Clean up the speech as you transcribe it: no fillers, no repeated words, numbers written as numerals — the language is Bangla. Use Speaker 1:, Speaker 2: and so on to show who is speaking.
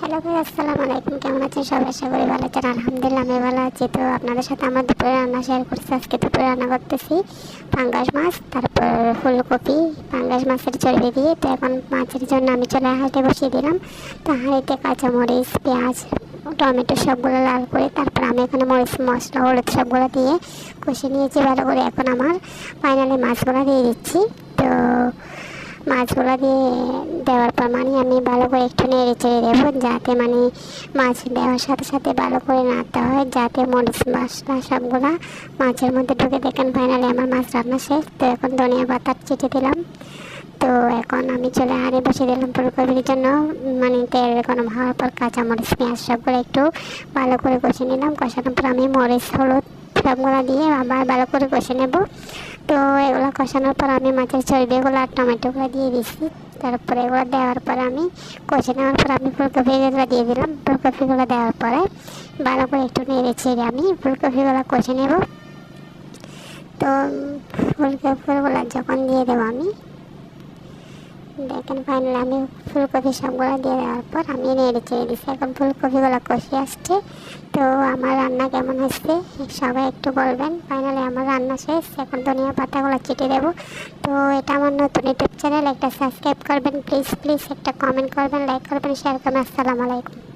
Speaker 1: হ্যালো ভাই, আসসালামু আলাইকুম। কেমন আছেন সবাই? আশা করি ভালো আছেন। আলহামদুলিল্লাহ আমি ভালো আছি। তো আপনাদের সাথে আমার দুপুরে রান্না শেয়ার করছি। আজকে দুপুরে রান্না করতেছি পাঙ্গাস মাছ, তারপর ফুলকপি, পাঙ্গাস মাছের চর্বি দিয়ে। তো এখন মাছের জন্য আমি চলে হাঁড়িতে বসিয়ে দিলাম। তো হাঁড়িতে কাঁচামরিচ, পেঁয়াজ, টমেটো সবগুলো লাল করে, তারপর আমি এখানে মরিচ, মশলা, হলুদ সবগুলো দিয়ে কষিয়ে নিয়েছি ভালো করে। এখন আমার ফাইনালি মাছগুলো দিয়ে দিচ্ছি। তো মাছগুলো দিয়ে দেওয়ার পর আমি ভালো করে একটু নেড়ে চেড়ে দেবো, যাতে মাছ দেওয়ার সাথে সাথে ভালো করে নাড়তে হয়, যাতে মরিচ মশলা সবগুলা মাছের মধ্যে ঢুকে। দেখেন ফাইনালি আমার মাছ রান্না শেষ। তো এখন ধনিয়া পাতা ছিটে দিলাম। তো এখন আমি চলে হাঁড়ি বসিয়ে দিলাম ফুলকপির জন্য। তেল গরম হওয়ার পর কাঁচামরিচ, পেঁয়াজ সবগুলো একটু ভালো করে কষে নিলাম। কষানোর পর আমি মরিচ, হলুদ সবগুলো দিয়ে আবার ভালো করে কষে নেব। তো এগুলো কষানোর পর আমি মাছের চর্বিগুলো আর টমেটোগুলো দিয়ে দিচ্ছি। তারপরে এগুলো দেওয়ার পর আমি কষে নেওয়ার পর আমি ফুলকপিগুলো দিয়ে দিলাম। ফুলকপিগুলো দেওয়ার পরে ভালো করে একটু নেড়ে ছেড়ে আমি ফুলকপিগুলো কষে নেব। তো ফুলকপিগুলো যখন দিয়ে দেবো আমি, দেখেন ফাইনালি আমি ফুলকপি সবগুলো দিয়ে দেওয়ার পর আমি নেড়ে চেড়ে দিচ্ছি। এখন ফুলকপিগুলো কষে আসছে। তো আমার রান্না কেমন হচ্ছে সবাই একটু বলবেন। ফাইনালি আমার রান্না শেষ। এখন ধনিয়া পাতাগুলো ছিটে দেবো। তো এটা আমার নতুন ইউটিউব চ্যানেল, একটা সাবস্ক্রাইব করবেন প্লিজ প্লিজ, একটা কমেন্ট করবেন, লাইক করবেন, শেয়ার করবেন। আসসালামু আলাইকুম।